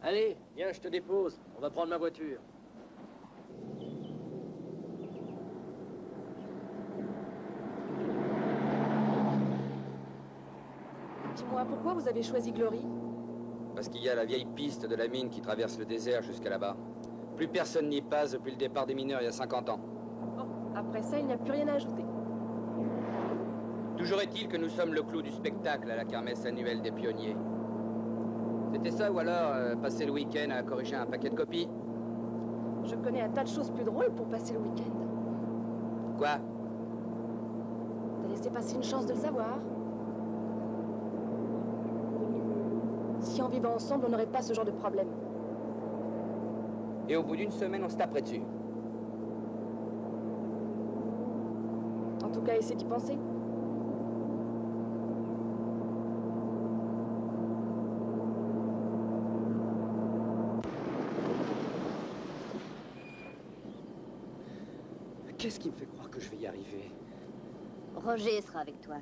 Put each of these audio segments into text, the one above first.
Allez, viens, je te dépose. On va prendre ma voiture. Dis-moi, pourquoi vous avez choisi Glory? Parce qu'il y a la vieille piste de la mine qui traverse le désert jusqu'à là-bas. Plus personne n'y passe depuis le départ des mineurs il y a 50 ans. Oh, après ça, il n'y a plus rien à ajouter. Toujours est-il que nous sommes le clou du spectacle à la kermesse annuelle des pionniers. C'était ça ou alors passer le week-end à corriger un paquet de copies? Je connais un tas de choses plus drôles pour passer le week-end. Quoi? T'as laissé passer une chance de le savoir. Si en vivant ensemble, on n'aurait pas ce genre de problème. Et au bout d'une semaine, on se taperait dessus. En tout cas, essaie d'y penser. Qu'est-ce qui me fait croire que je vais y arriver? Roger sera avec toi.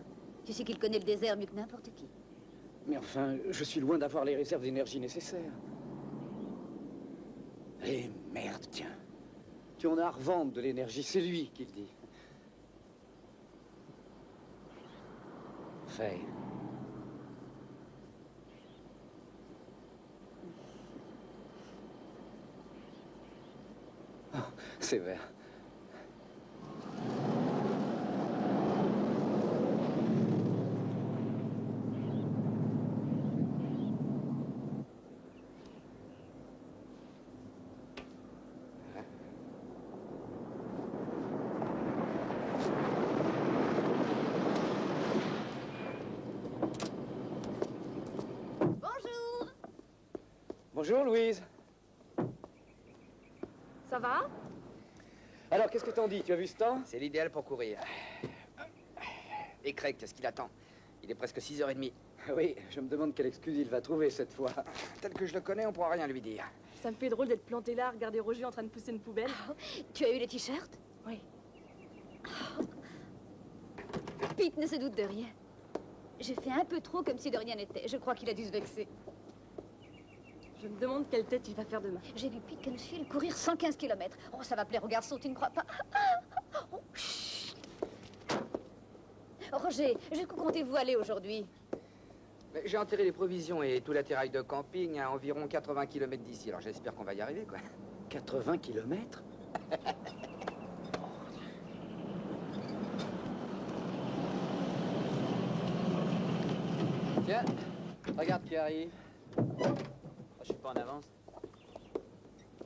Tu sais qu'il connaît le désert mieux que n'importe qui. Mais enfin, je suis loin d'avoir les réserves d'énergie nécessaires. Eh merde, tiens. Tu en as à revendre de l'énergie, c'est lui qui le dit. Faye. Oh, c'est vrai. Bonjour, Louise. Ça va? Alors, qu'est-ce que t'en dis? Tu as vu ce temps? C'est l'idéal pour courir. Et Craig, qu'est-ce qu'il attend? Il est presque 6h30. Oui, je me demande quelle excuse il va trouver cette fois. Tel que je le connais, on pourra rien lui dire. Ça me fait drôle d'être planté là, à regarder Roger en train de pousser une poubelle. Oh, tu as eu les t-shirts? Oui. Oh. Pete ne se doute de rien. J'ai fait un peu trop comme si de rien n'était. Je crois qu'il a dû se vexer. Je me demande quelle tête il va faire demain. J'ai vu Pete Canfield courir 115 km. Oh, ça va plaire aux garçons, tu ne crois pas? Oh, chut. Roger, jusqu'où comptez-vous aller aujourd'hui? J'ai enterré les provisions et tout l'attirail de camping à environ 80 km d'ici. Alors j'espère qu'on va y arriver, quoi. 80 km? Tiens, regarde qui arrive. Je suis pas en avance.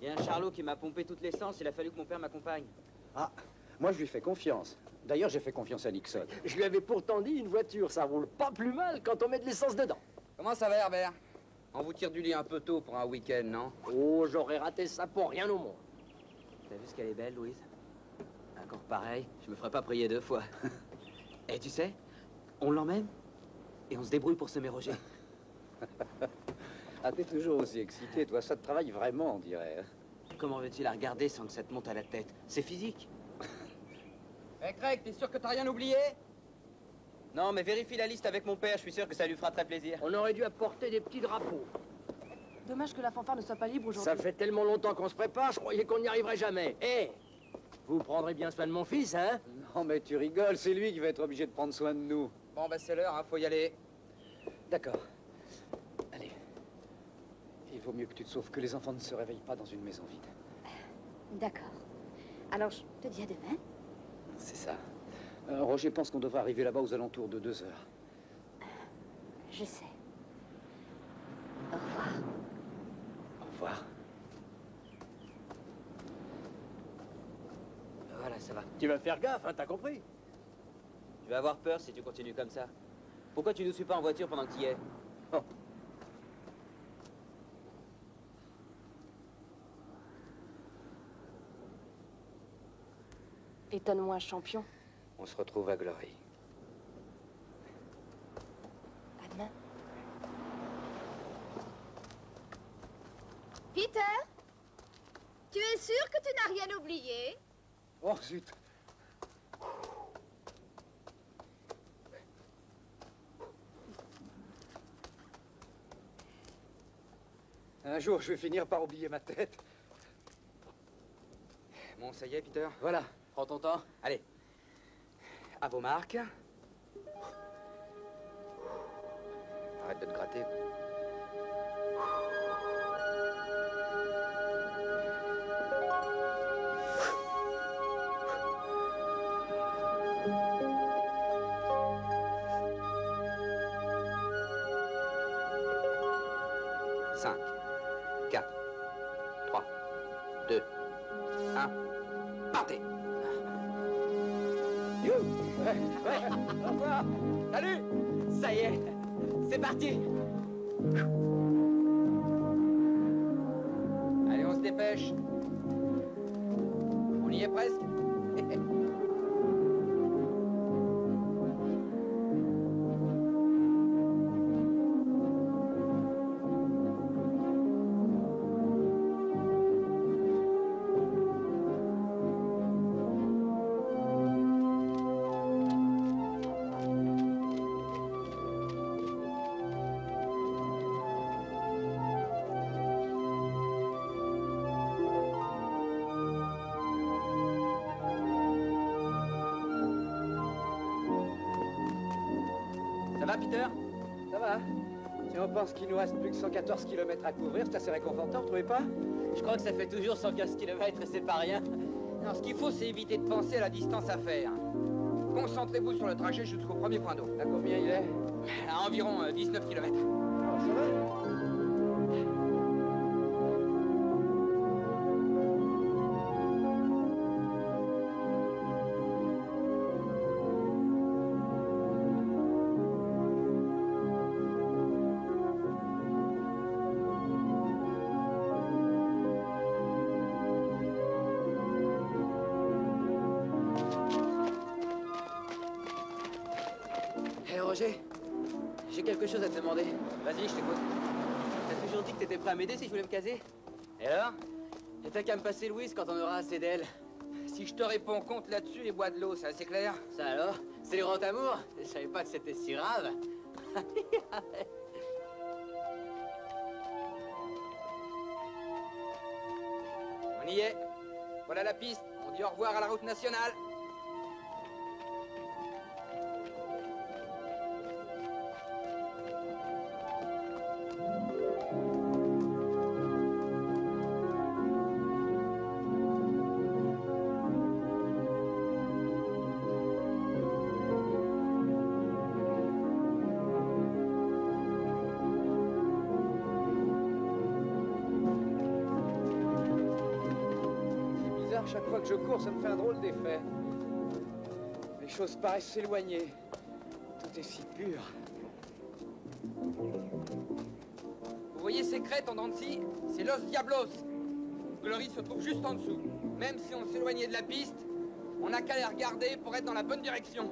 Il y a un charlot qui m'a pompé toute l'essence, il a fallu que mon père m'accompagne. Ah, moi je lui fais confiance. D'ailleurs, j'ai fait confiance à Nixon. Je lui avais pourtant dit, une voiture, ça roule pas plus mal quand on met de l'essence dedans. Comment ça va, Herbert? On vous tire du lit un peu tôt pour un week-end, non? Oh, j'aurais raté ça pour rien au monde. T'as vu ce qu'elle est belle, Louise? Un corps pareil, je me ferais pas prier 2 fois. Et tu sais, on l'emmène et on se débrouille pour semer Roger. Ah, t'es toujours aussi excité, toi. Ça te travaille vraiment, on dirait. Comment veux-tu la regarder sans que ça te monte à la tête? C'est physique. Hé, Craig, t'es sûr que t'as rien oublié? Non, mais vérifie la liste avec mon père, je suis sûr que ça lui fera très plaisir. On aurait dû apporter des petits drapeaux. Dommage que la fanfare ne soit pas libre aujourd'hui. Ça fait tellement longtemps qu'on se prépare, je croyais qu'on n'y arriverait jamais. Eh, vous prendrez bien soin de mon fils, hein? Non, mais tu rigoles, c'est lui qui va être obligé de prendre soin de nous. Bon, bah c'est l'heure, hein, faut y aller. D'accord. Allez. Il vaut mieux que tu te sauves, que les enfants ne se réveillent pas dans une maison vide. D'accord. Alors, je te dis à demain. C'est ça. Roger pense qu'on devrait arriver là-bas aux alentours de 2 heures. Je sais. Au revoir. Au revoir. Voilà, ça va. Tu vas faire gaffe, hein, t'as compris? Tu vas avoir peur si tu continues comme ça. Pourquoi tu nous suis pas en voiture pendant que tu y es? Oh. Étonne-moi, champion. On se retrouve à Glory. À demain. Peter? Tu es sûr que tu n'as rien oublié? Oh, zut. Un jour, je vais finir par oublier ma tête. Bon, ça y est, Peter. Voilà. Prends ton temps. Allez. À vos marques. Arrête de te gratter. Cinq, 4, 3, 2, 1. Partez. Au revoir. Salut. Ça y est. C'est parti. Allez, on se dépêche. On y est presque. Ça va, Peter? Ça va. Si on pense qu'il nous reste plus que 114 km à couvrir, c'est assez réconfortant, vous trouvez pas? Je crois que ça fait toujours 115 km et c'est pas rien. Non, ce qu'il faut, c'est éviter de penser à la distance à faire. Concentrez-vous sur le trajet jusqu'au premier point d'eau. À combien il est? À environ 19 km. Oh, ça va. Hé Roger, j'ai quelque chose à te demander. Vas-y, je t'écoute. T'as toujours dit que t'étais prêt à m'aider si je voulais me caser? Et alors? Et t'as qu'à me passer Louise quand on aura assez d'elle. Si je te réponds compte là-dessus et bois de l'eau, c'est assez clair? Ça alors? C'est le grand amour? Je savais pas que c'était si grave. On y est. Voilà la piste. On dit au revoir à la route nationale. C'est bizarre, chaque fois que je cours, ça me fait un drôle d'effet. Les choses paraissent s'éloigner. Tout est si pur. Vous voyez ces crêtes en dents de scie? C'est Los Diablos. Glory se trouve juste en dessous. Même si on s'éloignait de la piste, on n'a qu'à les regarder pour être dans la bonne direction.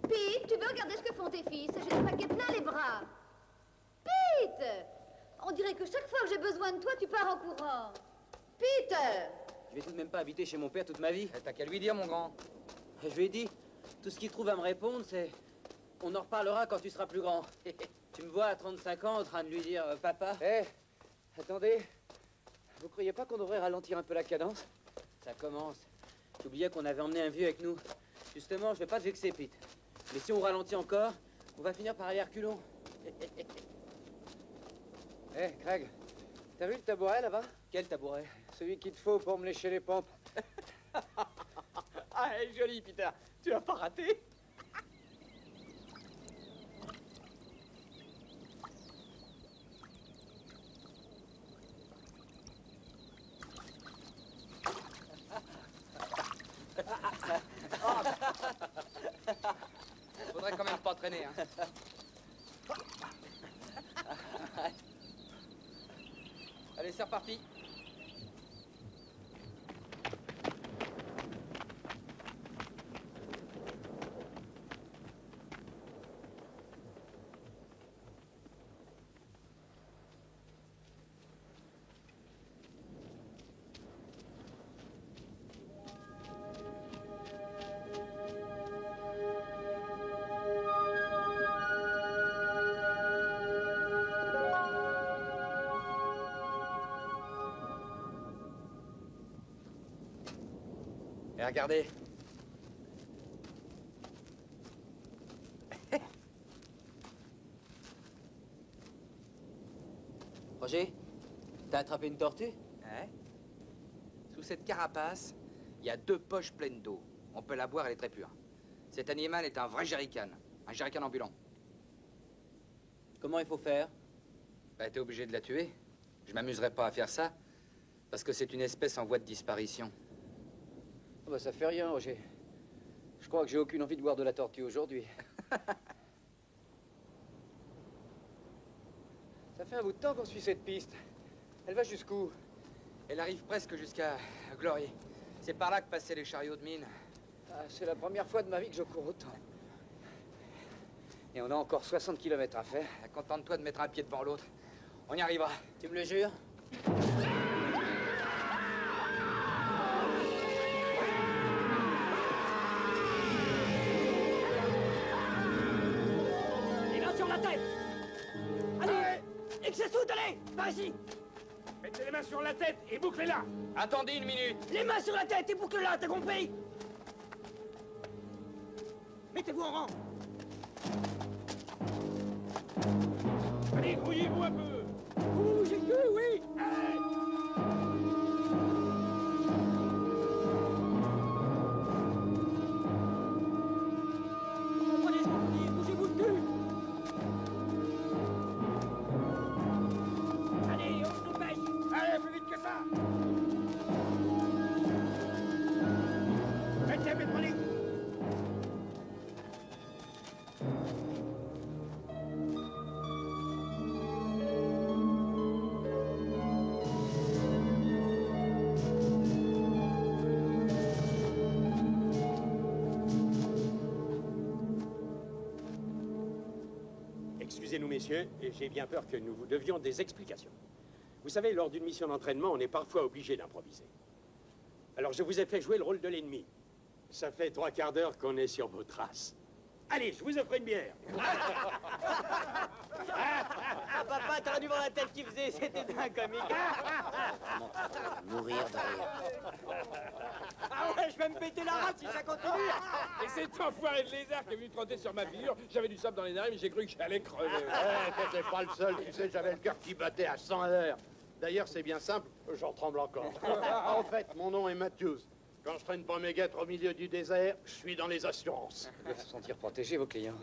Pete, tu veux regarder ce que font tes fils? J'ai des paquets plein les bras. Pete! On dirait que chaque fois que j'ai besoin de toi, tu pars en courant. Peter! Je vais tout de même pas habiter chez mon père toute ma vie. T'as qu'à lui dire, mon grand. Je lui ai dit, tout ce qu'il trouve à me répondre, c'est... On en reparlera quand tu seras plus grand. Tu me vois à 35 ans en train de lui dire papa. Eh, attendez. Vous croyez pas qu'on devrait ralentir un peu la cadence? Ça commence. J'oubliais qu'on avait emmené un vieux avec nous. Justement, je vais pas te vexer, Pete. Mais si on ralentit encore, on va finir par aller à reculons. Eh, Craig, T'as vu le tabouret là-bas? Quel tabouret? Celui qu'il te faut pour me lécher les pompes. Ah, elle est jolie, Peter. Tu l'as pas raté? Faudrait quand même pas traîner, hein. Allez, c'est reparti. Et regardez. Roger, t'as attrapé une tortue? Hein? Sous cette carapace, il y a 2 poches pleines d'eau. On peut la boire, elle est très pure. Cet animal est un vrai jerrycan, un jerrycan ambulant. Comment il faut faire? Bah, t'es obligé de la tuer. Je m'amuserais pas à faire ça, parce que c'est une espèce en voie de disparition. Oh, bah ça fait rien, Roger. Je crois que j'ai aucune envie de boire de la tortue aujourd'hui. Ça fait un bout de temps qu'on suit cette piste. Elle va jusqu'où? Elle arrive presque jusqu'à Glory. C'est par là que passaient les chariots de mine. Ah, c'est la première fois de ma vie que je cours autant. Et on a encore 60 km à faire. Contente-toi de mettre un pied devant l'autre. On y arrivera. Tu me le jures? Les mains sur la tête! Allez! Excesout, allez! Par ici! Mettez les mains sur la tête et bouclez-la. Attendez une minute. Les mains sur la tête et boucle-la, t'as compris? Mettez-vous en rang! Allez, grouillez-vous un peu. Ouh, j'ai cru, oui! Comprenez ce qu'on vous dit, bougez-vous le cul! Allez, on se dépêche! Allez, plus vite que ça. Mettez, métronique. Excusez-nous, messieurs, et j'ai bien peur que nous vous devions des explications. Vous savez, lors d'une mission d'entraînement, on est parfois obligé d'improviser. Alors, je vous ai fait jouer le rôle de l'ennemi. Ça fait 3 quarts d'heure qu'on est sur vos traces. Allez, je vous offre une bière. Ah, papa, t'aurais dû voir la tête qu'il faisait, c'était bien comique. Mourir de rire. Ah ouais, je vais me péter la rate si ça continue! Et cet enfoiré de lézard qui est venu trotter sur ma figure, j'avais du sable dans les narines, mais j'ai cru que j'allais crever. Ouais, t'étais pas le seul, tu sais, j'avais le cœur qui battait à 100 à l'heure. D'ailleurs, c'est bien simple, j'en tremble encore. En fait, mon nom est Matthews. Quand je traîne pas mes guêtres au milieu du désert, je suis dans les assurances. Ils doivent se sentir protégés, vos clients.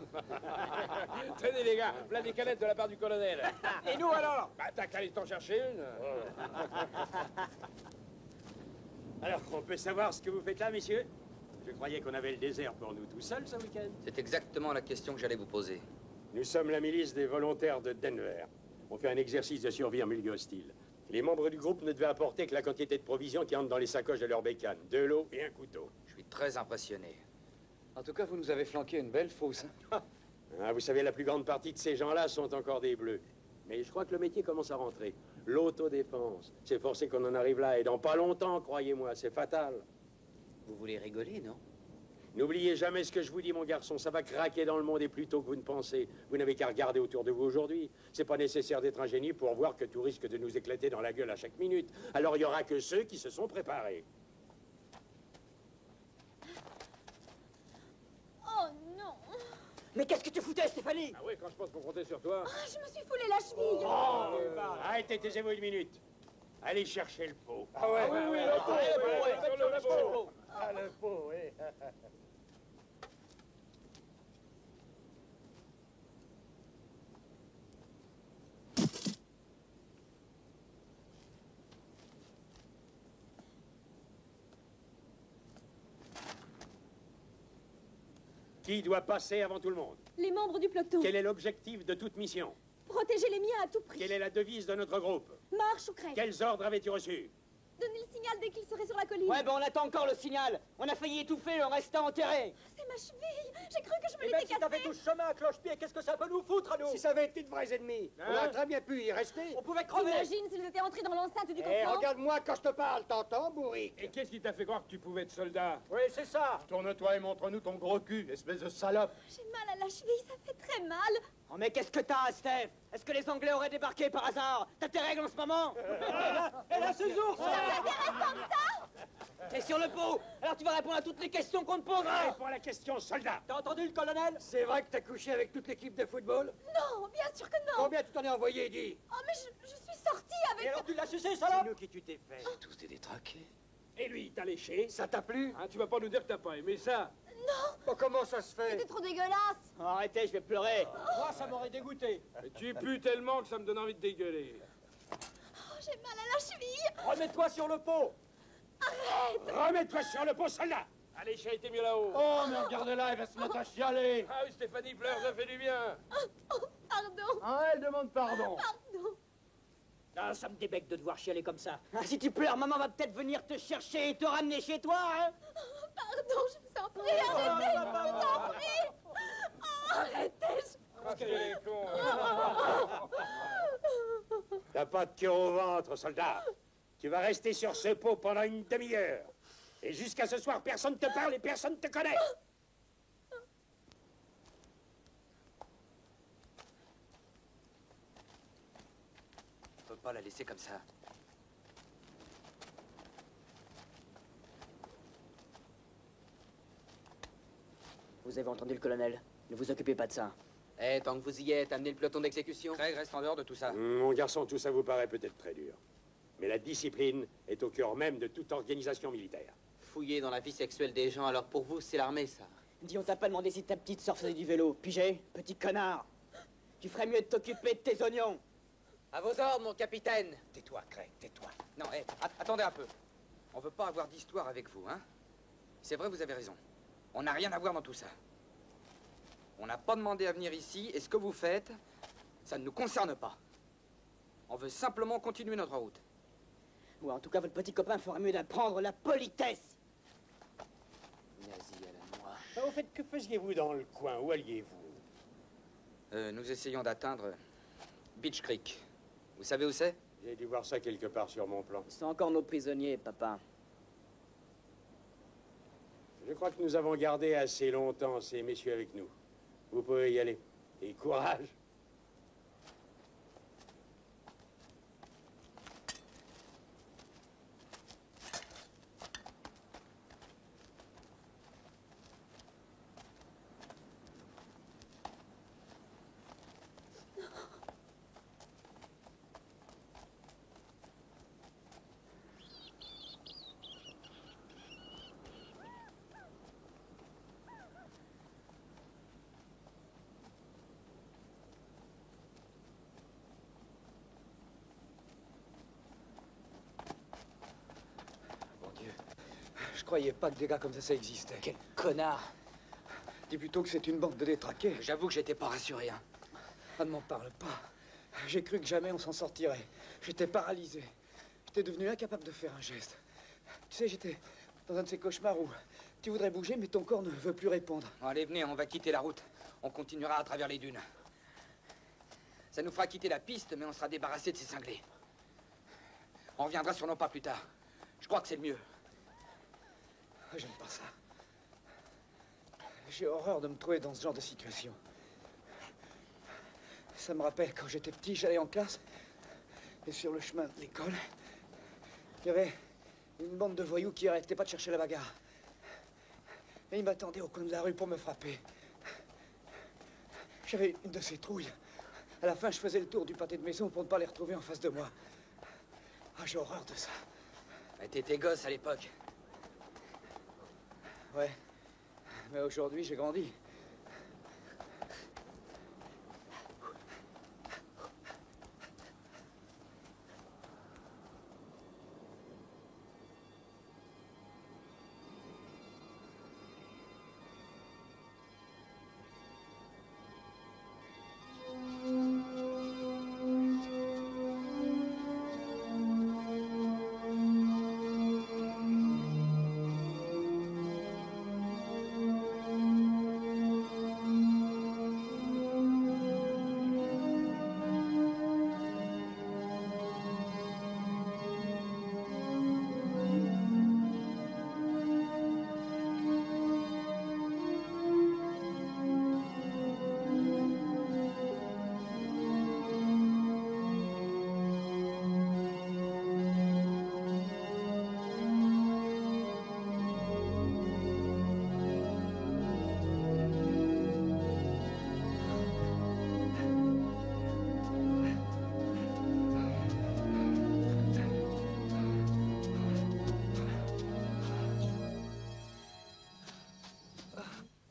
Tenez les gars, plein des canettes de la part du colonel. Et nous alors? Bah t'as qu'à aller t'en chercher une. Alors, on peut savoir ce que vous faites là, messieurs? Je croyais qu'on avait le désert pour nous tout seuls ce week-end. C'est exactement la question que j'allais vous poser. Nous sommes la milice des volontaires de Denver. On fait un exercice de survie en milieu hostile. Les membres du groupe ne devaient apporter que la quantité de provisions qui entrent dans les sacoches de leur bécane. De l'eau et un couteau. Je suis très impressionné. En tout cas, vous nous avez flanqué une belle fausse. Hein. Ah, vous savez, la plus grande partie de ces gens-là sont encore des bleus. Mais je crois que le métier commence à rentrer. L'autodéfense. C'est forcé qu'on en arrive là. Et dans pas longtemps, croyez-moi, c'est fatal. Vous voulez rigoler, non? N'oubliez jamais ce que je vous dis, mon garçon. Ça va craquer dans le monde et plus tôt que vous ne pensez. Vous n'avez qu'à regarder autour de vous aujourd'hui. C'est pas nécessaire d'être un génie pour voir que tout risque de nous éclater dans la gueule à chaque minute. Alors il y aura que ceux qui se sont préparés. Oh non! Mais qu'est-ce que tu foutais, Stéphanie? Ah oui, quand je pense qu'on comptait sur toi. Je me suis foulé la cheville! Ah, Arrêtez, taisez-vous une minute. Allez chercher le pot. Ah ouais, oui, oui, le pot, le pot. Ah, le pot, oui. Qui doit passer avant tout le monde? Les membres du peloton. Quel est l'objectif de toute mission? Protéger les miens à tout prix. Quelle est la devise de notre groupe? Marche ou crève. Quels ordres avais-tu reçus? Donnez le signal dès qu'il serait sur la colline. Ouais, ben on attend encore le signal. On a failli étouffer le restant enterré. C'est ma cheville. J'ai cru que je me Et l'étais même si t'avais cassée. tout ce chemin, cloche-pied, qu'est-ce que ça peut nous foutre à nous? Si ça avait été de vrais ennemis, on aurait très bien pu y rester. On pouvait crever. Imagine s'ils étaient entrés dans l'enceinte du Eh, campement. regarde-moi quand je te parle, t'entends, bourrique? Et qu'est-ce qui t'a fait croire que tu pouvais être soldat? Oui, c'est ça. Tourne-toi et montre-nous ton gros cul, espèce de salope. J'ai mal à la cheville, ça fait très mal. Oh, mais qu'est-ce que t'as, Steph? Est-ce que les Anglais auraient débarqué par hasard? T'as tes règles en ce moment? Et là, ce jour, t'es sur le pot. Alors tu vas répondre à toutes les questions qu'on te posera. Réponds à la question, soldat. T'as entendu le colonel? C'est vrai que t'as couché avec toute l'équipe de football? Non, bien sûr que non. Combien tu t'en es envoyé, dis? Oh, mais je suis sortie Et avec... alors tu l'as sucé, salope? Dis-nous qui tu t'es fait. Tous des détraqués. Et lui, il t'a léché? Ça t'a plu? Hein, tu vas pas nous dire que t'as pas aimé ça? Bon, comment ça se fait? C'était trop dégueulasse. Oh, arrêtez, je vais pleurer. Moi, ça m'aurait dégoûté. Et tu pues tellement que ça me donne envie de dégueuler. Oh, j'ai mal à la cheville. Remets-toi sur le pot. Remets-toi sur le pot, soldat. Allez, j'ai été mieux là-haut. Oh, mais regardez-la, elle va se mettre à chialer. Ah oui, Stéphanie pleure, ça fait du bien. Pardon, Ah, elle demande pardon. pardon. Ah, ça me débecte de te voir chialer comme ça. Ah, si tu pleures, maman va peut-être venir te chercher et te ramener chez toi, hein? Pardon, je vous en prie, arrêtez, je vous en prie. Oh, arrêtez. Ah, qu'il est con. T'as pas de cœur au ventre, soldat. Tu vas rester sur ce pot pendant une demi-heure. Et jusqu'à ce soir, personne te parle et personne te connaît. On peut pas la laisser comme ça. Vous avez entendu le colonel. Ne vous occupez pas de ça. Eh, tant que vous y êtes, amenez le peloton d'exécution. Craig reste en dehors de tout ça. Mon garçon, tout ça vous paraît peut-être très dur. Mais la discipline est au cœur même de toute organisation militaire. Fouiller dans la vie sexuelle des gens, alors pour vous, c'est l'armée, ça. Dis, on t'a pas demandé si ta petite sœur faisait du vélo. Pigé, petit connard. Tu ferais mieux de t'occuper de tes oignons. À vos ordres, mon capitaine. Tais-toi, Craig, tais-toi. Non, attendez un peu. On veut pas avoir d'histoire avec vous, hein? C'est vrai, vous avez raison. On n'a rien à voir dans tout ça. On n'a pas demandé à venir ici, et ce que vous faites, ça ne nous concerne pas. On veut simplement continuer notre route. Ou en tout cas, votre petit copain ferait mieux d'apprendre la politesse. Nazi à la noix. Au fait, que faisiez-vous dans le coin? Où alliez-vous? Nous essayons d'atteindre Beach Creek. Vous savez où c'est? J'ai dû voir ça quelque part sur mon plan. Ils sont encore nos prisonniers, papa. Je crois que nous avons gardé assez longtemps ces messieurs avec nous. Vous pouvez y aller. Et courage. Mon Dieu. Je croyais pas que des gars comme ça existait. Quel connard! Dis plutôt que c'est une bande de détraqués. J'avoue que j'étais pas rassuré, hein. Ah, ne m'en parle pas. J'ai cru que jamais on s'en sortirait. J'étais paralysé. J'étais devenu incapable de faire un geste. Tu sais, j'étais dans un de ces cauchemars où tu voudrais bouger, mais ton corps ne veut plus répondre. Bon, allez, venez, on va quitter la route. On continuera à travers les dunes. Ça nous fera quitter la piste, mais on sera débarrassé de ces cinglés. On reviendra sur nos pas plus tard. Je crois que c'est le mieux. Ah, j'aime pas ça. J'ai horreur de me trouver dans ce genre de situation. Ça me rappelle quand j'étais petit, j'allais en classe, et sur le chemin de l'école, il y avait une bande de voyous qui arrêtait pas de chercher la bagarre. Et ils m'attendaient au coin de la rue pour me frapper. J'avais une de ces trouilles. À la fin, je faisais le tour du pâté de maison pour ne pas les retrouver en face de moi. Ah, j'ai horreur de ça. Mais t'étais gosse à l'époque. Ouais. Mais aujourd'hui, j'ai grandi.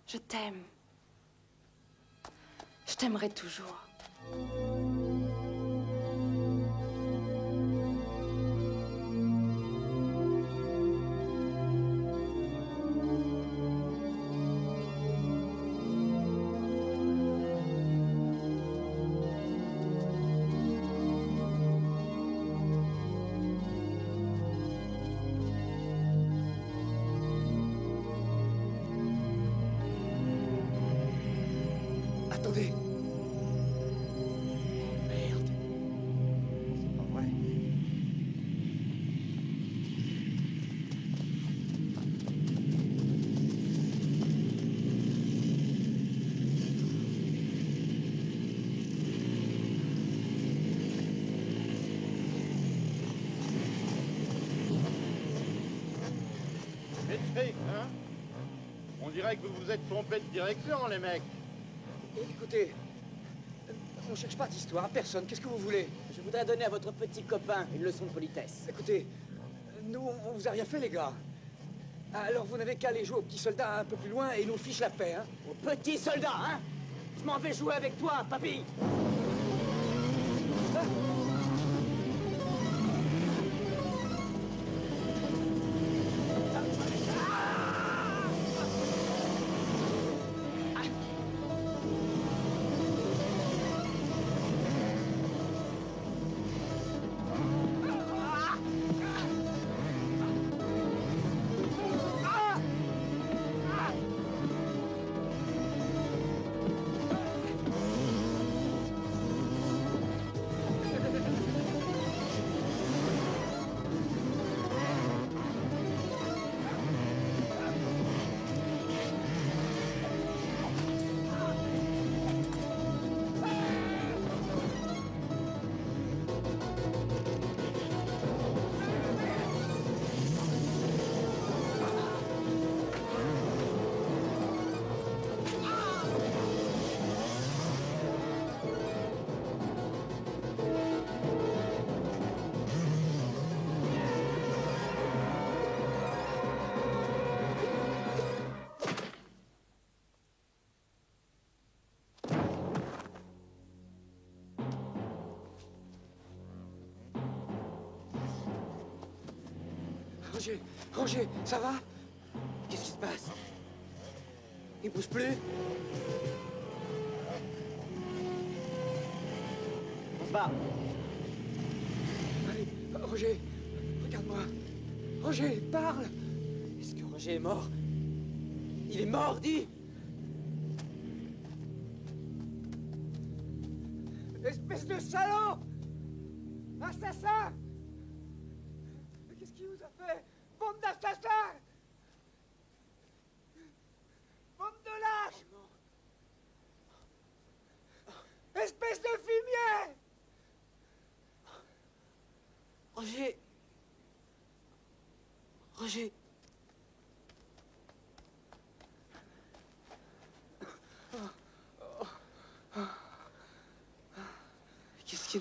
Je t'aime. Je t'aimerai toujours. Attendez. Oh, merde. C'est pas vrai. Métrique, hein? On dirait que vous vous êtes trompé de direction, les mecs. Écoutez, on cherche pas d'histoire, personne. Qu'est-ce que vous voulez? Je voudrais donner à votre petit copain une leçon de politesse. Écoutez, nous, on vous a rien fait, les gars. Alors vous n'avez qu'à aller jouer au petit soldat un peu plus loin et nous fiche la paix, hein? Au petit soldat, hein? Je m'en vais jouer avec toi, papy. Roger, Roger, ça va? Qu'est-ce qui se passe? Il bouge plus? On se bat. Allez, Roger, regarde-moi. Roger, parle! Est-ce que Roger est mort? Il est mort, dis! Espèce de salaud! Assassin! Qu'est-ce qu'il vous a fait? Bande d'assassins! Bande de lâches! Espèce de fumier! Roger! Roger!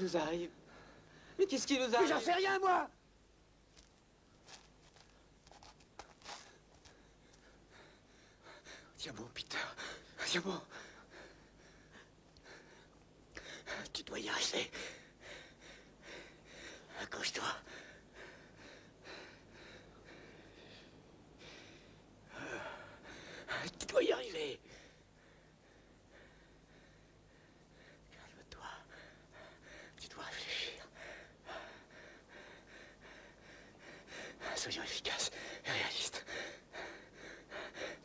nous arrive? Mais qu'est-ce qui nous Mais arrive? j'en sais rien, moi! Tiens bon, Peter. Tiens bon. Tu dois y arriver. Accroche-toi. Tu dois y arriver. Calme-toi. Tu dois réfléchir. Soyons efficaces et réalistes.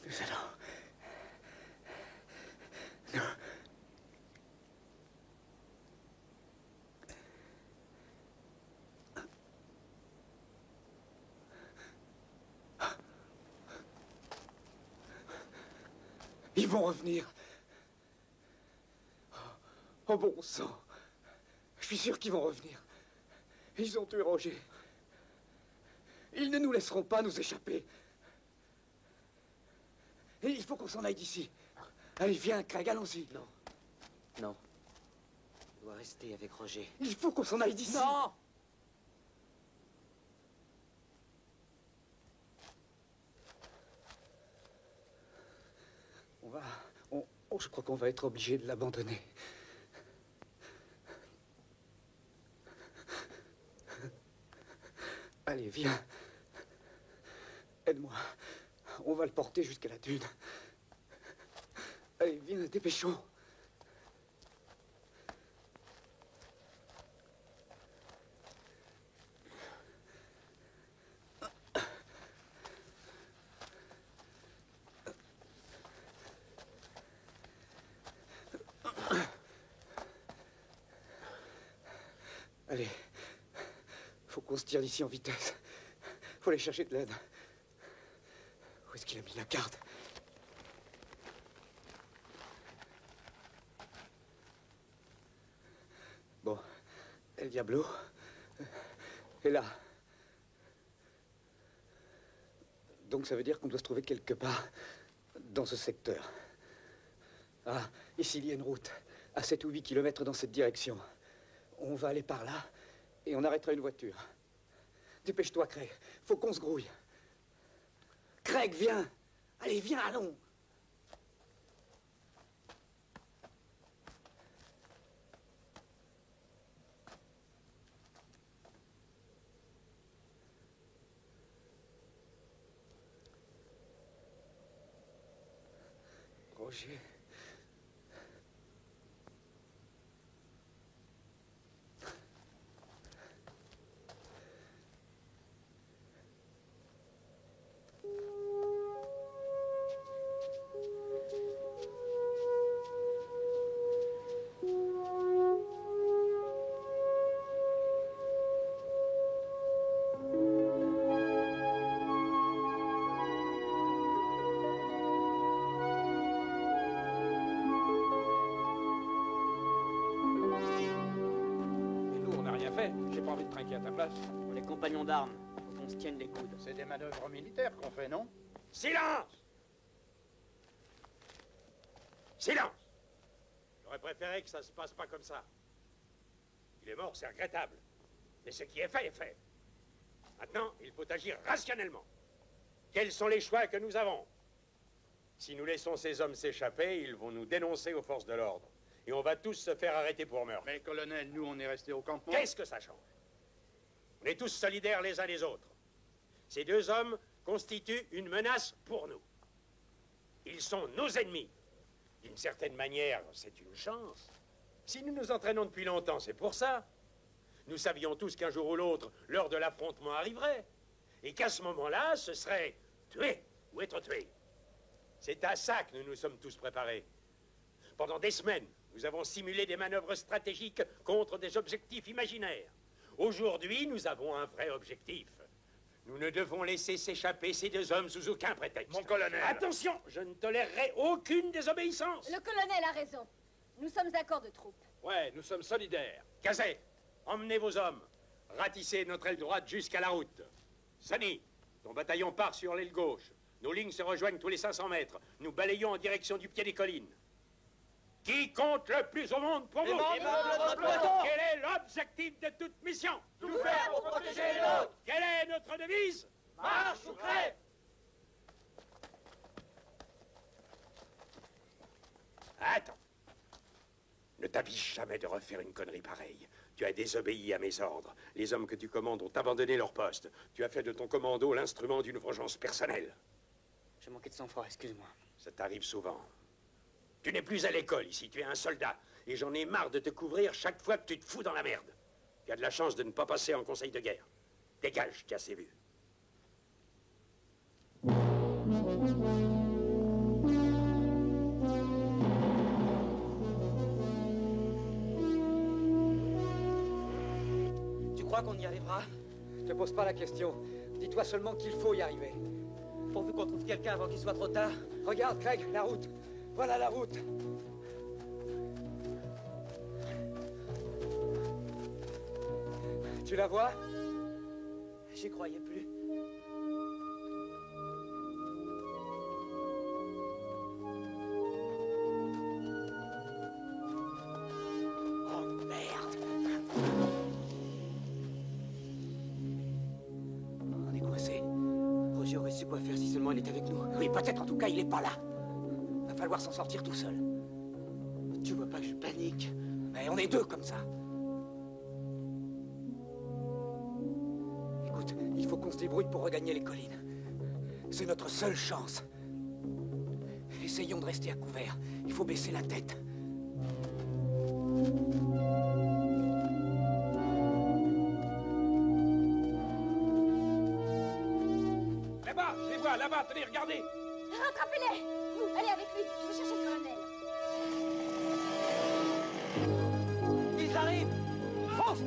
Nous allons... Nous... Ils vont revenir. Oh bon sang. Je suis sûr qu'ils vont revenir. Ils ont tué Roger. Ils ne nous laisseront pas nous échapper. Et il faut qu'on s'en aille d'ici. Allez, viens, Craig, allons-y. Non. Non. On doit rester avec Roger. Il faut qu'on s'en aille d'ici. Non! Je crois qu'on va être obligé de l'abandonner. Allez, viens. Aide-moi. On va le porter jusqu'à la dune. Allez, viens, dépêchons. Allez, faut qu'on se tire d'ici en vitesse. Faut aller chercher de l'aide. Où est-ce qu'il a mis la carte? Bon, El Diablo est là. Donc ça veut dire qu'on doit se trouver quelque part dans ce secteur. Ah, ici il y a une route, à 7 ou 8 kilomètres dans cette direction. On va aller par là et on arrêtera une voiture. Dépêche-toi, Craig. Faut qu'on se grouille. Craig, viens. Allez, viens, allons. Roger. J'ai pas envie de trinquer à ta place. Pour les compagnons d'armes, faut qu'on se tienne les coudes. C'est des manœuvres militaires qu'on fait, non? Silence! Silence! J'aurais préféré que ça se passe pas comme ça. Il est mort, c'est regrettable. Mais ce qui est fait est fait. Maintenant, il faut agir rationnellement. Quels sont les choix que nous avons? Si nous laissons ces hommes s'échapper, ils vont nous dénoncer aux forces de l'ordre. Et on va tous se faire arrêter pour meurtre. Mais colonel, nous on est restés au campement. Qu'est-ce que ça change? On est tous solidaires les uns les autres. Ces deux hommes constituent une menace pour nous. Ils sont nos ennemis. D'une certaine manière, c'est une chance. Si nous nous entraînons depuis longtemps, c'est pour ça. Nous savions tous qu'un jour ou l'autre, l'heure de l'affrontement arriverait. Et qu'à ce moment-là, ce serait tuer ou être tué. C'est à ça que nous nous sommes tous préparés. Pendant des semaines, nous avons simulé des manœuvres stratégiques contre des objectifs imaginaires. Aujourd'hui, nous avons un vrai objectif. Nous ne devons laisser s'échapper ces deux hommes sous aucun prétexte. Mon colonel! Attention, je ne tolérerai aucune désobéissance. Le colonel a raison. Nous sommes un corps de troupes. Ouais, nous sommes solidaires. Cazet, emmenez vos hommes. Ratissez notre aile droite jusqu'à la route. Sonny, ton bataillon part sur l'aile gauche. Nos lignes se rejoignent tous les 500 mètres. Nous balayons en direction du pied des collines. Qui compte le plus au monde pour vous? Quel est l'objectif de toute mission? Tout faire pour protéger les nôtres. Quelle est notre devise? Marche ou crève. Attends. Ne t'avise jamais de refaire une connerie pareille. Tu as désobéi à mes ordres. Les hommes que tu commandes ont abandonné leur poste. Tu as fait de ton commando l'instrument d'une vengeance personnelle. J'ai manqué de sang-froid, excuse-moi. Ça t'arrive souvent. Tu n'es plus à l'école ici, tu es un soldat. Et j'en ai marre de te couvrir chaque fois que tu te fous dans la merde. Tu as de la chance de ne pas passer en conseil de guerre. Dégage, tu as assez vu. Tu crois qu'on y arrivera? Ne te pose pas la question. Dis-toi seulement qu'il faut y arriver. Pourvu qu'on trouve quelqu'un avant qu'il soit trop tard. Regarde, Craig, la route. Voilà la route. Tu la vois? J'y croyais plus. Oh merde! On est coincé. Roger aurait su quoi faire si seulement il était avec nous. Oui, peut-être, en tout cas, il est pas là. Va falloir s'en sortir tout seul. Tu vois pas que je panique? Mais on est deux comme ça. Écoute, il faut qu'on se débrouille pour regagner les collines. C'est notre seule chance. Essayons de rester à couvert. Il faut baisser la tête. Là-bas, je les vois, là-bas, tenez, regardez. Rattrapez-les! Vous, allez avec lui. Je vais chercher le colonel. Ils arrivent! Fonce!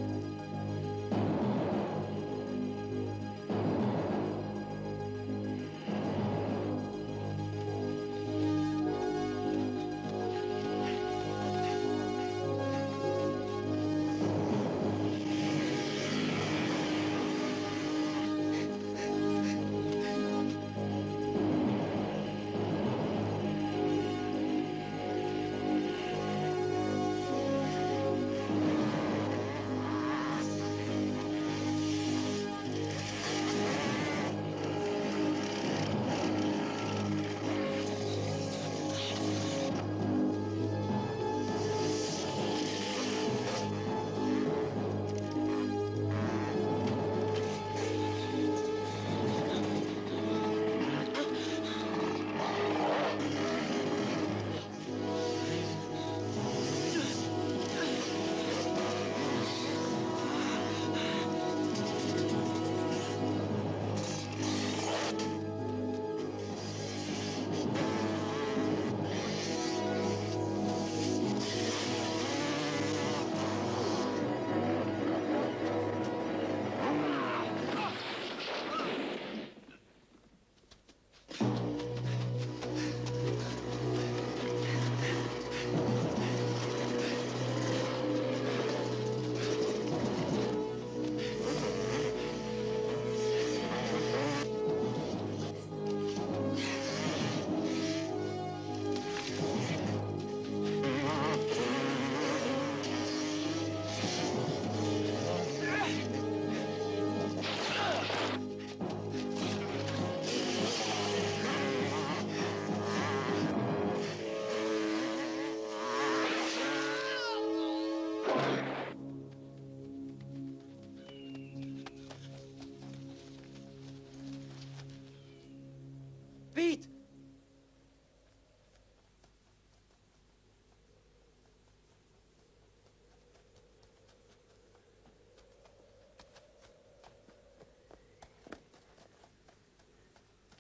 Pete!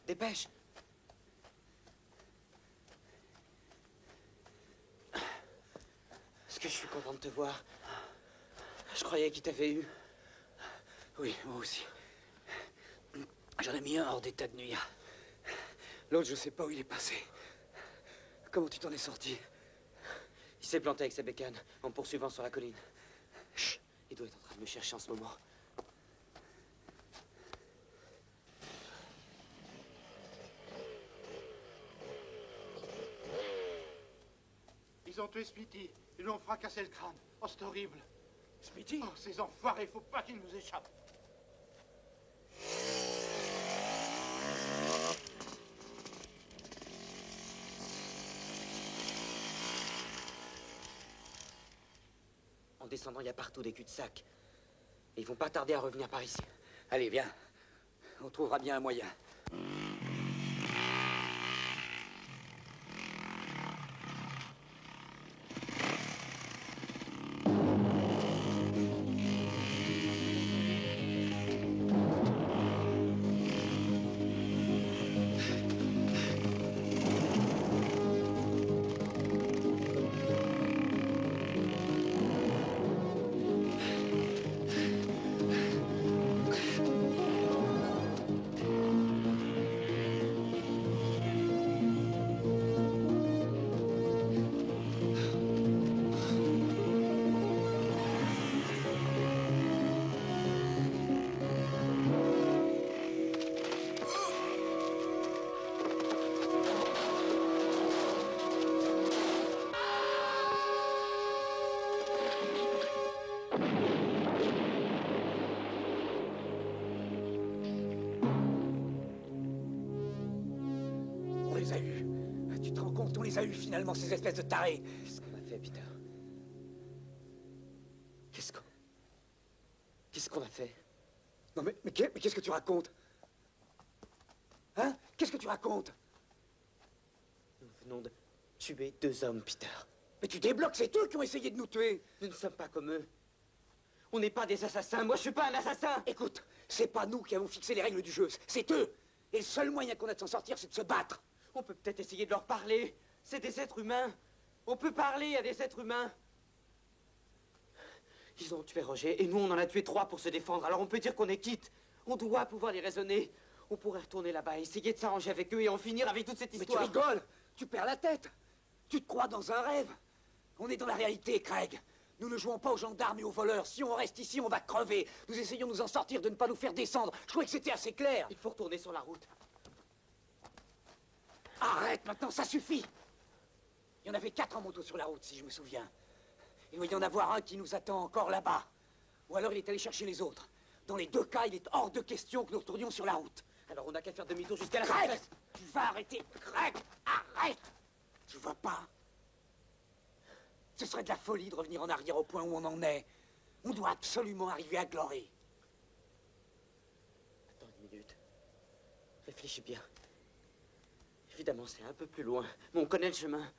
Dépêche! Est-ce que je suis content de te voir? Je croyais qu'il t'avait eu. Oui, moi aussi. J'en ai mis un hors d'état de nuire. L'autre, je sais pas où il est passé. Comment tu t'en es sorti? Il s'est planté avec sa bécane en me poursuivant sur la colline. Chut! Il doit être en train de me chercher en ce moment. Ils ont tué Smithy. Ils lui ont fracassé le crâne. Oh, c'est horrible. Smithy? Oh, ces enfoirés, faut pas qu'ils nous échappent. En descendant, il y a partout des cul-de-sac. Et ils vont pas tarder à revenir par ici. Allez, viens. On trouvera bien un moyen. On les a eus. Tu te rends compte, on les a eus finalement, ces espèces de tarés. Qu'est-ce qu'on a fait, Peter? Qu'est-ce qu'on a fait? Non mais qu'est-ce que tu racontes? Hein? Qu'est-ce que tu racontes? Nous venons de tuer 2 hommes, Peter. Mais tu débloques, c'est eux qui ont essayé de nous tuer. Nous ne sommes pas comme eux. On n'est pas des assassins. Moi, je suis pas un assassin. Écoute, c'est pas nous qui avons fixé les règles du jeu, c'est eux. Et le seul moyen qu'on a de s'en sortir, c'est de se battre. On peut peut-être essayer de leur parler. C'est des êtres humains. On peut parler à des êtres humains. Ils ont tué Roger et nous, on en a tué 3 pour se défendre. Alors on peut dire qu'on est quitte. On doit pouvoir les raisonner. On pourrait retourner là-bas, essayer de s'arranger avec eux et en finir avec toute cette histoire. Mais tu rigoles. Tu perds la tête. Tu te crois dans un rêve. On est dans la réalité, Craig. Nous ne jouons pas aux gendarmes et aux voleurs. Si on reste ici, on va crever. Nous essayons de nous en sortir, de ne pas nous faire descendre. Je croyais que c'était assez clair. Il faut retourner sur la route. Arrête maintenant, ça suffit. Il y en avait 4 en moto sur la route, si je me souviens. Il doit y en avoir un qui nous attend encore là-bas. Ou alors il est allé chercher les autres. Dans les 2 cas, il est hors de question que nous retournions sur la route. Alors on n'a qu'à faire demi-tour jusqu'à la Craig, surface. tu vas arrêter. Craig, arrête. Tu vois pas? Ce serait de la folie de revenir en arrière au point où on en est. On doit absolument arriver à Glory. Attends une minute. Réfléchis bien. Évidemment, c'est un peu plus loin, mais on connaît le chemin.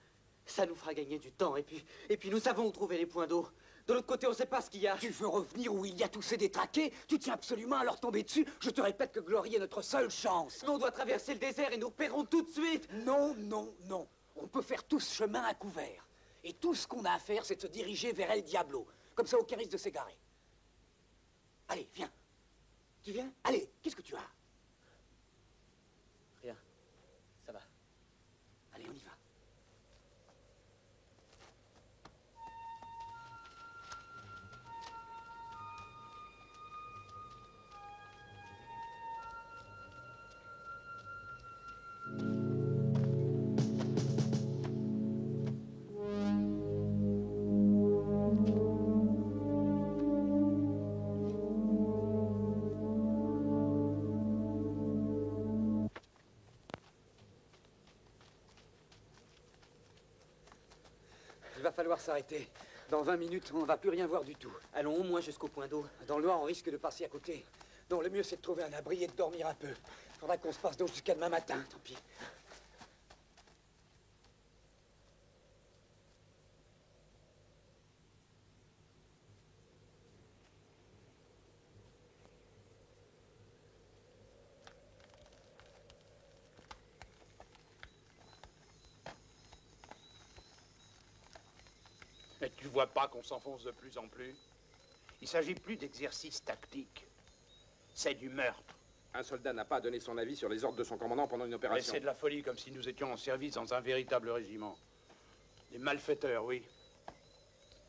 Ça nous fera gagner du temps, et puis nous savons où trouver les points d'eau. De l'autre côté, on sait pas ce qu'il y a. Tu veux revenir où il y a tous ces détraqués? Tu tiens absolument à leur tomber dessus? Je te répète que Glory est notre seule chance. Mais on doit traverser le désert et nous repérons tout de suite. Non, non, non. On peut faire tout ce chemin à couvert. Et tout ce qu'on a à faire, c'est de se diriger vers El Diablo. Comme ça, aucun risque de s'égarer. Allez, viens. Tu viens? Allez, qu'est-ce que tu as? Rien. Ça va. Allez, on y va. Il va falloir s'arrêter. Dans 20 minutes, on ne va plus rien voir du tout. Allons au moins jusqu'au point d'eau. Dans le noir, on risque de passer à côté. Non, le mieux, c'est de trouver un abri et de dormir un peu. Faudra qu'on se passe d'eau jusqu'à demain matin. Tant pis. Mais tu vois pas qu'on s'enfonce de plus en plus? Il s'agit plus d'exercice tactique. C'est du meurtre. Un soldat n'a pas à donner son avis sur les ordres de son commandant pendant une Mais opération. c'est de la folie, comme si nous étions en service dans un véritable régiment. Des malfaiteurs, oui.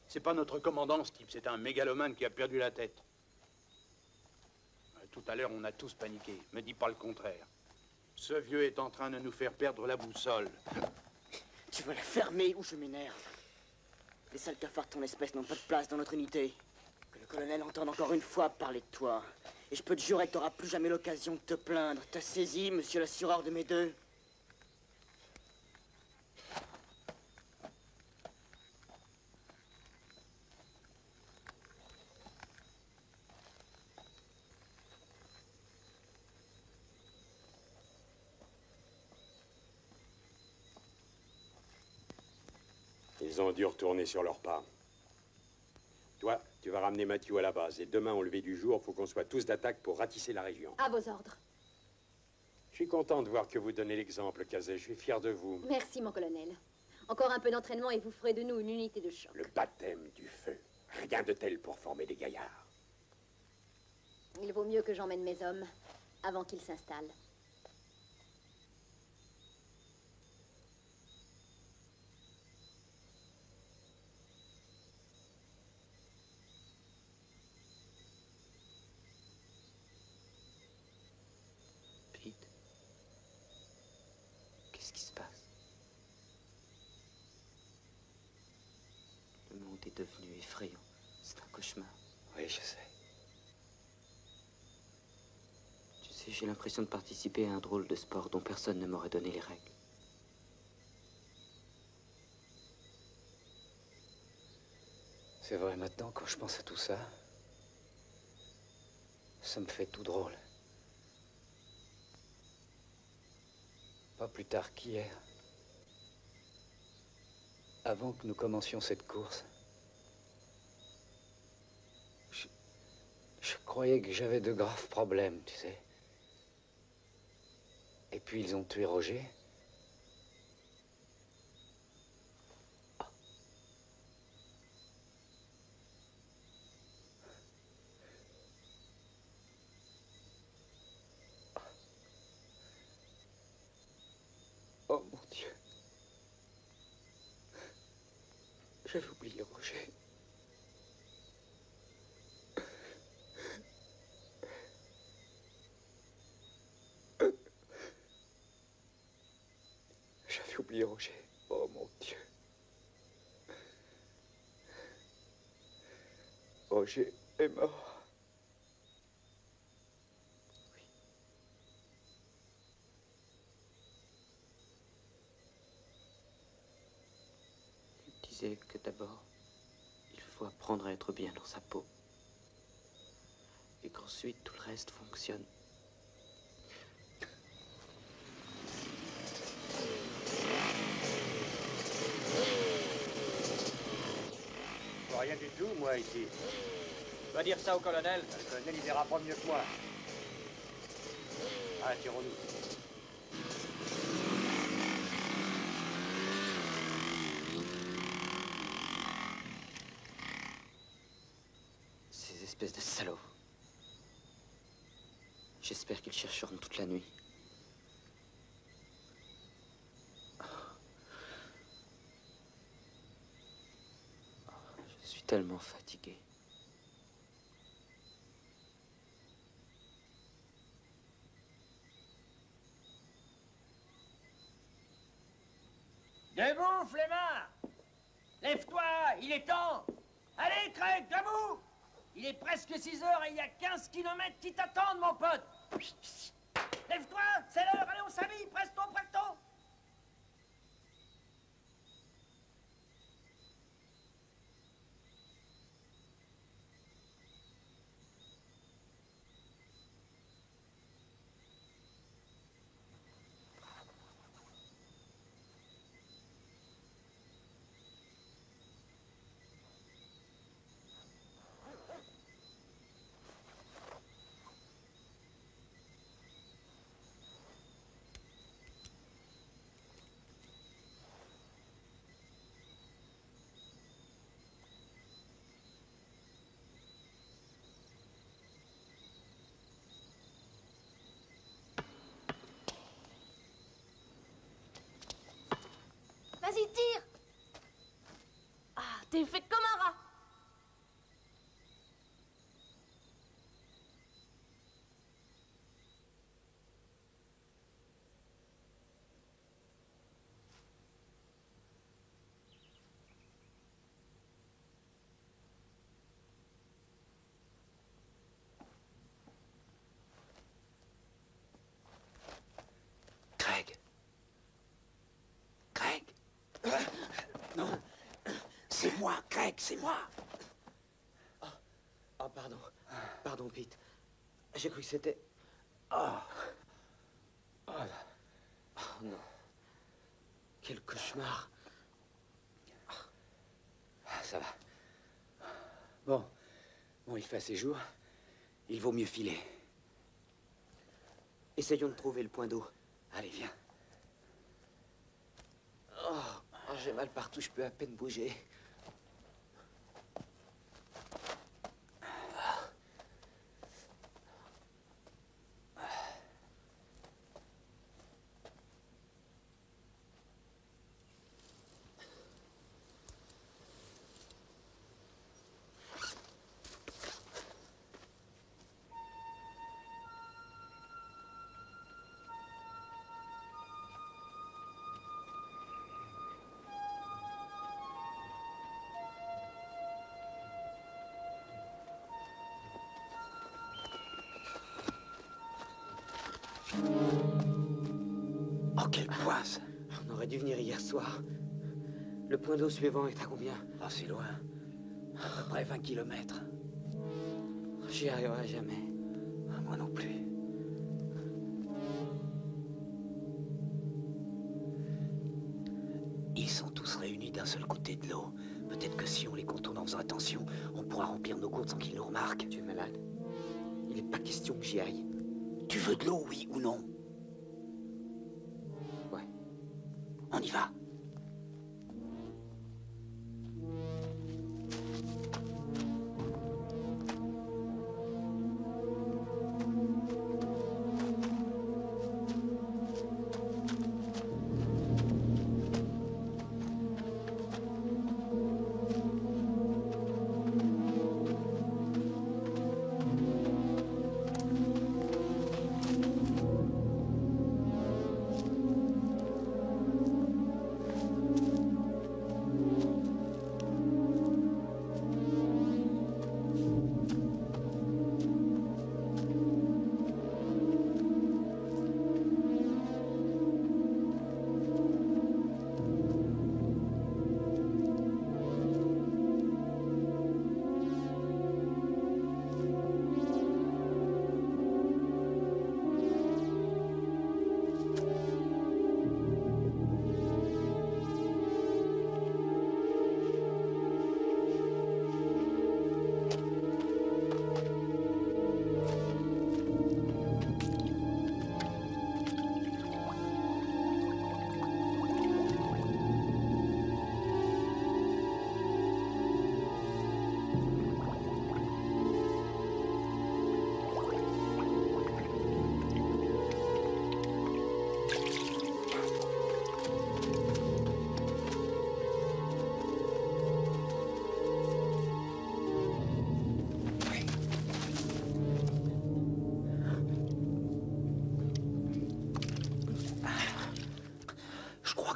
C'est pas notre commandant, ce type. C'est un mégalomane qui a perdu la tête. Tout à l'heure, on a tous paniqué. Me dis pas le contraire. Ce vieux est en train de nous faire perdre la boussole. Tu veux la fermer ou je m'énerve? Les sales cafards de ton espèce n'ont pas de place dans notre unité. Que le colonel entende encore une fois parler de toi. Et je peux te jurer que t'auras plus jamais l'occasion de te plaindre. T'as saisi, monsieur l'assureur de mes deux? Ils ont dû retourner sur leur pas. Toi, tu vas ramener Mathieu à la base. Et demain, au lever du jour, faut qu'on soit tous d'attaque pour ratisser la région. À vos ordres. Je suis content de voir que vous donnez l'exemple, Kazé. Je suis fier de vous. Merci, mon colonel. Encore un peu d'entraînement et vous ferez de nous une unité de choc. Le baptême du feu. Rien de tel pour former des gaillards. Il vaut mieux que j'emmène mes hommes avant qu'ils s'installent. Pete, qu'est-ce qui se passe? Le monde est devenu effrayant. C'est un cauchemar. Oui, je sais. Tu sais, j'ai l'impression de participer à un drôle de sport dont personne ne m'aurait donné les règles. C'est vrai, maintenant, quand je pense à tout ça, ça me fait tout drôle. Pas plus tard qu'hier, avant que nous commencions cette course, je croyais que j'avais de graves problèmes, tu sais. Et puis ils ont tué Roger. Oh mon Dieu. J'avais oublié Roger. J'avais oublié Roger. Oh mon Dieu. Roger est mort. Il disait que d'abord, il faut apprendre à être bien dans sa peau. Et qu'ensuite, tout le reste fonctionne. Rien du tout, moi, ici. Va dire ça au colonel. Le colonel, il verra pas mieux que moi. Ah, tirons-nous. Ces espèces de salauds. J'espère qu'ils chercheront toute la nuit. Je suis tellement fatigué. Debout, flemmard! Lève-toi, il est temps! Allez, Craig, debout! Il est presque 6 heures et il y a 15 kilomètres qui t'attendent, mon pote! Lève-toi, c'est l'heure, allez, on s'habille, presto, presto! Craig, c'est moi. Oh, pardon. Pardon, Pete. J'ai cru que c'était... Oh. Oh non. Quel cauchemar. Ça va. Bon, il fait assez jour. Il vaut mieux filer. Essayons de trouver le point d'eau. Allez, viens. J'ai mal partout, je peux à peine bouger. Oh, quelle poisse! On aurait dû venir hier soir. Le point d'eau suivant est à combien? Oh, c'est loin. À peu près 20 kilomètres. J'y arriverai jamais. Moi non plus. Ils sont tous réunis d'un seul côté de l'eau. Peut-être que si on les contourne en faisant attention, on pourra remplir nos gourdes sans qu'ils nous remarquent. Tu es malade? Il n'est pas question que j'y aille. Tu veux de l'eau, oui ou non? Ouais. On y va.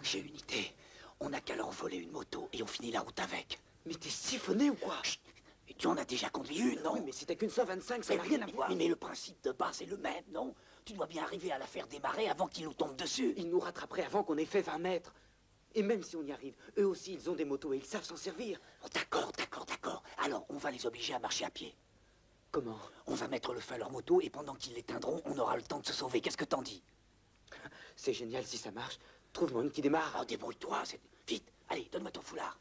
J'ai une idée. On n'a qu'à leur voler une moto et on finit la route avec. Mais t'es siphonné ou quoi? Chut. Et tu en as déjà conduit une, non? Oui, mais si t'as qu'une 125, ça n'a rien à voir. Mais le principe de base est le même, non? Tu dois bien arriver à la faire démarrer avant qu'ils nous tombent dessus. Ils nous rattraperaient avant qu'on ait fait 20 mètres. Et même si on y arrive, eux aussi, ils ont des motos et ils savent s'en servir. Oh, d'accord. Alors, on va les obliger à marcher à pied. Comment? On va mettre le feu à leur moto et pendant qu'ils l'éteindront, on aura le temps de se sauver. Qu'est-ce que t'en dis? C'est génial si ça marche. Trouve-moi une qui démarre. Oh, débrouille-toi, vite. Allez, donne-moi ton foulard.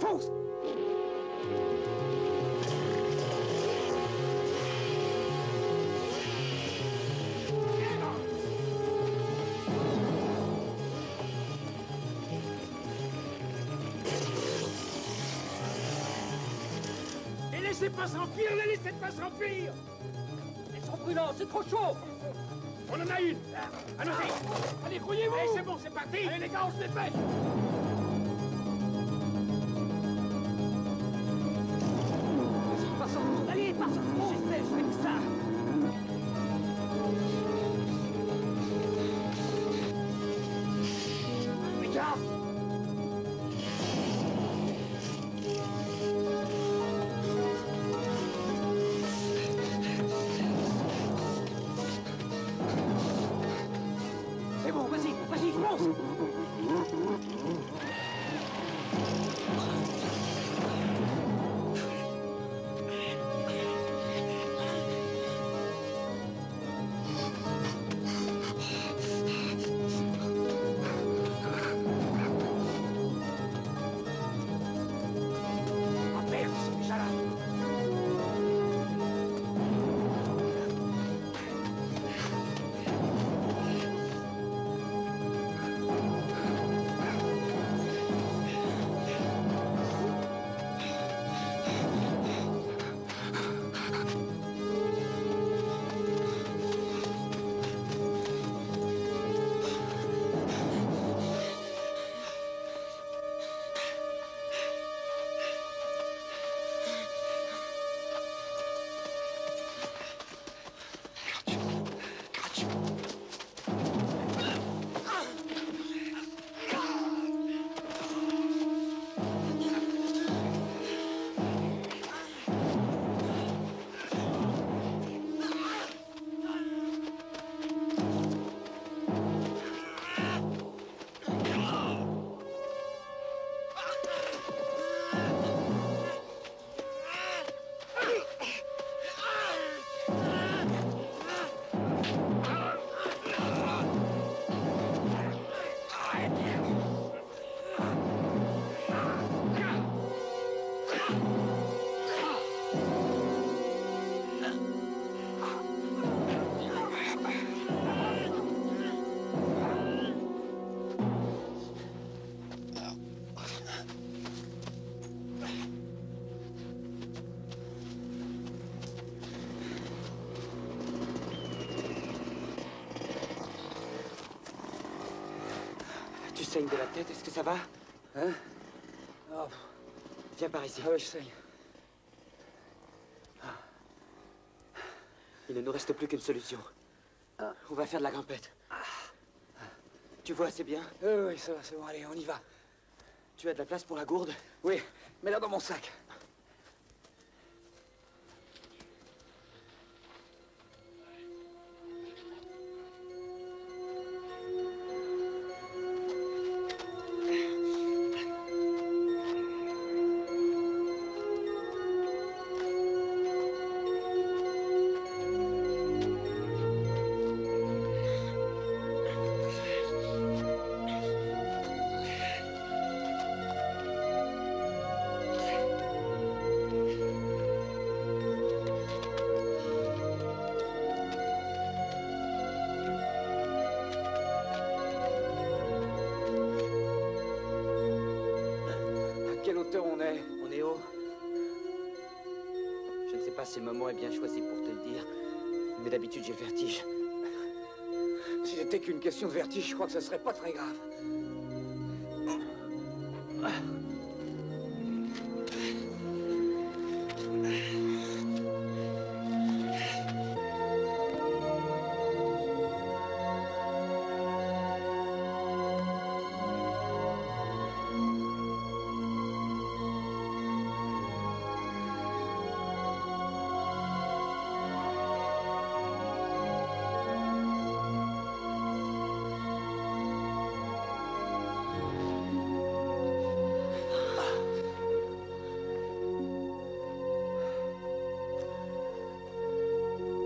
Fonce! Les laissez pas s'enfuir, les laissez pas s'enfuir! Ils sont prudents, c'est trop chaud. On en a une! Allons-y! Allez, grouillez-vous! Allez, c'est bon, c'est parti! Allez, les gars, on se dépêche! Vas-y, passons. Allez, passons. J'essaie, je fais que ça. Mais gars! C'est bon, vas-y, vas-y, fonce! Ah merde, c'est déjà là! Tu saignes de la tête, est-ce que ça va? Hein? Oh, Viens par ici. ah ouais, je saigne. Il ne nous reste plus qu'une solution. On va faire de la grimpette. Tu vois, c'est bien. Oui, ça va, c'est bon, allez, on y va. Tu as de la place pour la gourde? Oui, mets-la dans mon sac. On est? On est haut. Je ne sais pas si le moment est bien choisi pour te le dire, mais d'habitude j'ai le vertige. Si c'était qu'une question de vertige, je crois que ça serait pas très grave.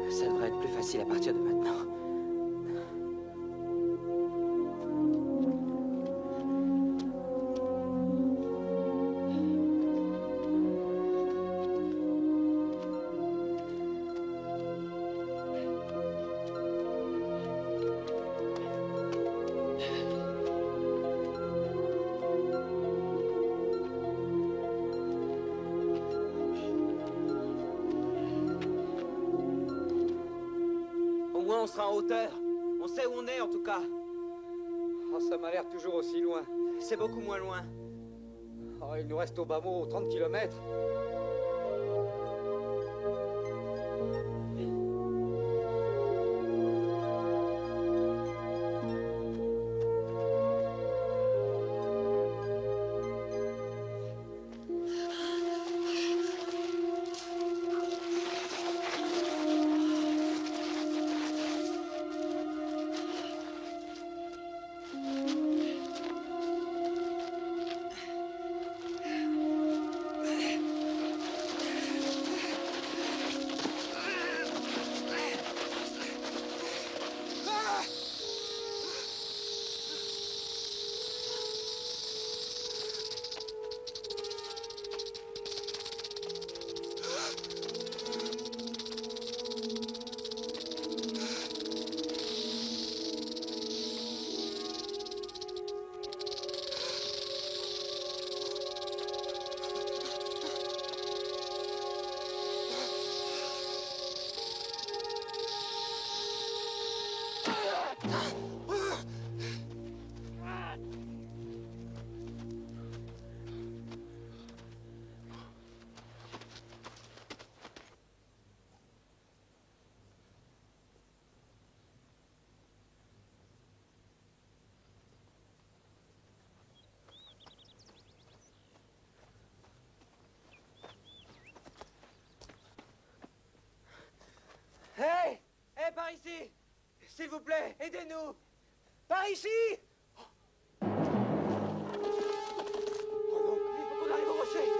Ça devrait être plus facile à partir de maintenant. on sera en hauteur. On sait où on est, en tout cas. Oh, ça m'a l'air toujours aussi loin. C'est beaucoup moins loin. Oh, il nous reste au bas mot 30 kilomètres. Hey! Hey, par ici! S'il vous plaît, aidez-nous! Par ici! Oh non, il faut qu'on arrive au rocher!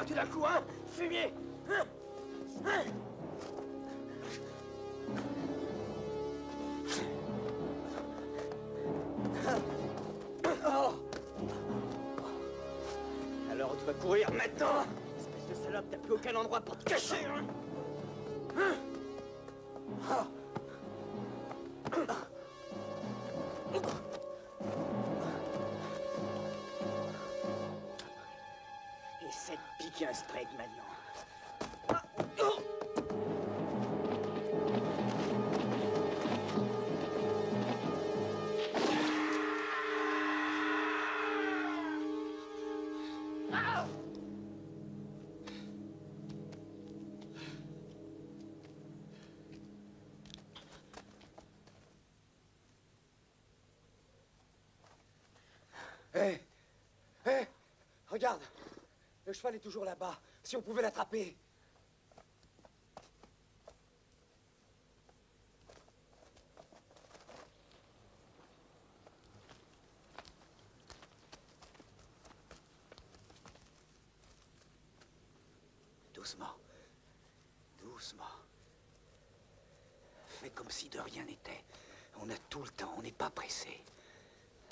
Tout d'un coup, hein? Fumier! Hein? Hein? Oh. Alors tu vas courir maintenant? Espèce de salope, t'as plus aucun endroit pour te cacher, hein? Hein? Ah. Essaie de piquer un strike maintenant. Hé! Hé! Regarde! Le cheval est toujours là-bas. Si on pouvait l'attraper. Doucement. Doucement. Fais comme si de rien n'était. On a tout le temps, on n'est pas pressé.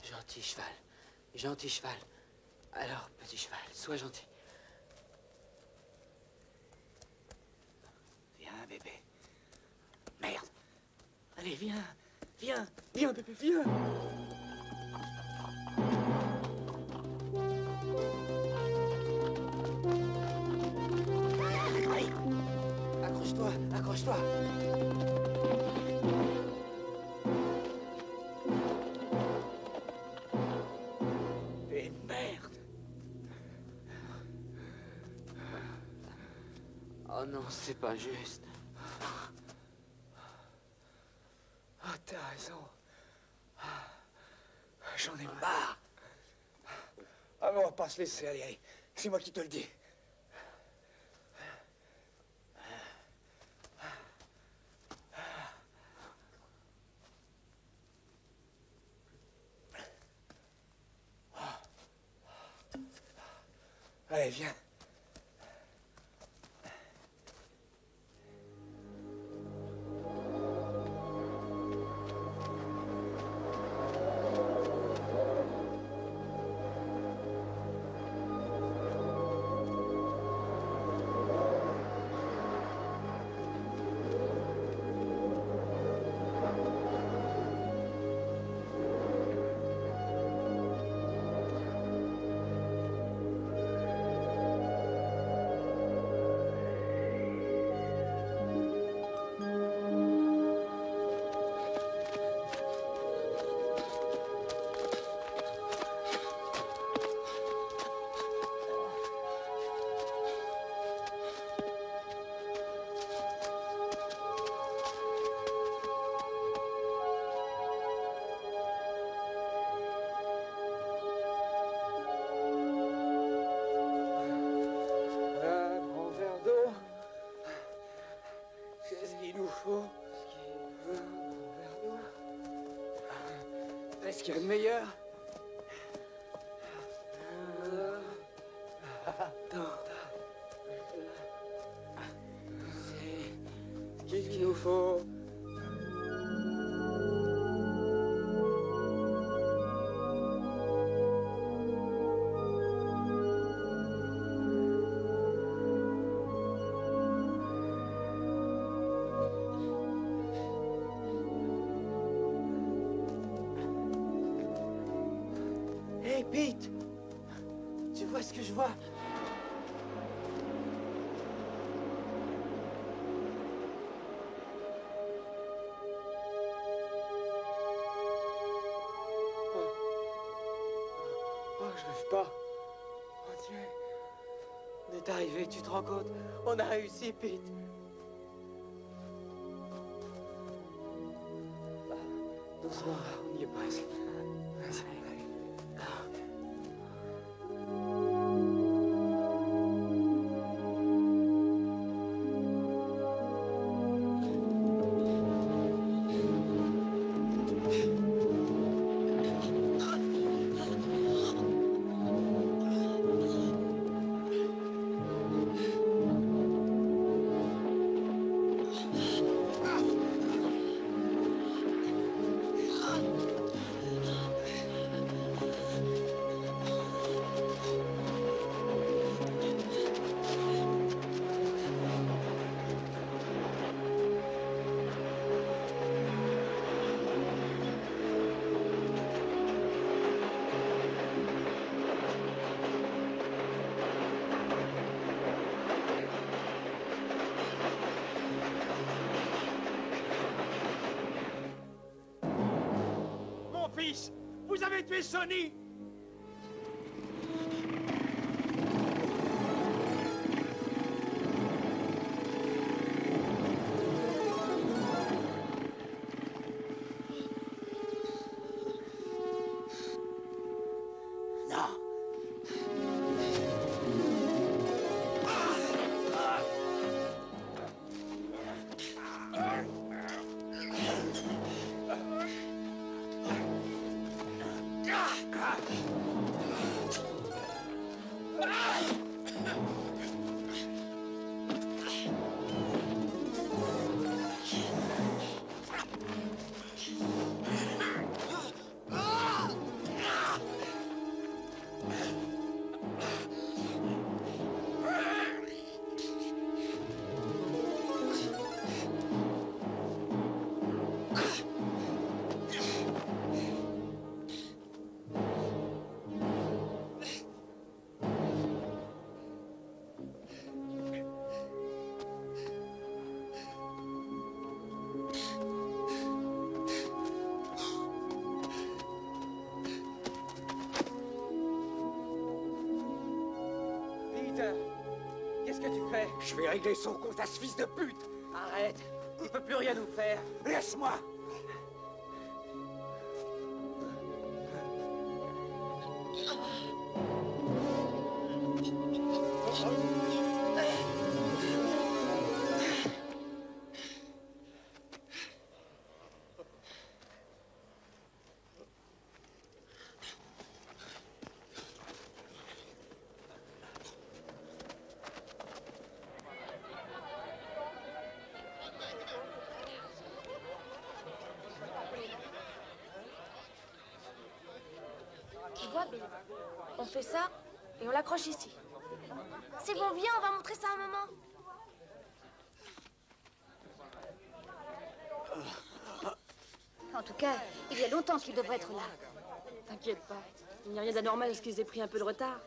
Gentil cheval. Gentil cheval. Alors, petit cheval, sois gentil. Viens, bébé. Merde. Allez, viens. Viens. Viens, bébé, viens. Allez. Accroche-toi, accroche-toi. Et merde. Oh non, c'est pas juste. Ah, t'as raison. J'en ai marre. Ah, mais on va pas se laisser, allez, allez. C'est moi qui te le dis. Allez, viens. Qu'est-ce qu'il y a de meilleur? Qu'est-ce qu'il nous faut? Hey, Pete! Tu vois ce que je vois? Oh, je rêve pas. Mon Dieu! On est arrivé, tu te rends compte? On a réussi, Pete! Doucement, on y est presque. Fils, vous avez tué Sonny! Non. qu'est-ce que tu fais? Je vais régler son compte à ce fils de pute. Arrête, il peut plus rien nous faire. Laisse-moi. Tu vois, Bill, on fait ça et on l'accroche ici. C'est bon, viens, on va montrer ça à maman. En tout cas, il y a longtemps qu'il devrait être là. T'inquiète pas, il n'y a rien d'anormal à ce qu'ils aient pris un peu de retard.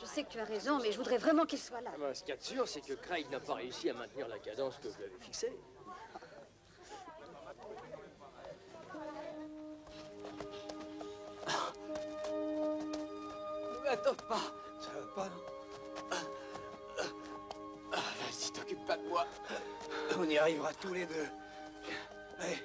Je sais que tu as raison, mais je voudrais vraiment qu'il soit là. Ce qu'il y a de sûr, c'est que Craig n'a pas réussi à maintenir la cadence que je lui avais fixée. Ne m'attends pas. Ça va pas, non? Vas-y, t'occupe pas de moi. On y arrivera tous les deux. Allez.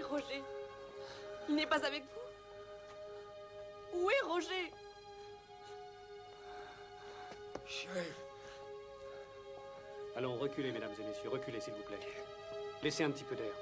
Roger? Il n'est pas avec vous? Où est Roger? Shérif. Allons, reculez, mesdames et messieurs, reculez, s'il vous plaît. Laissez un petit peu d'air.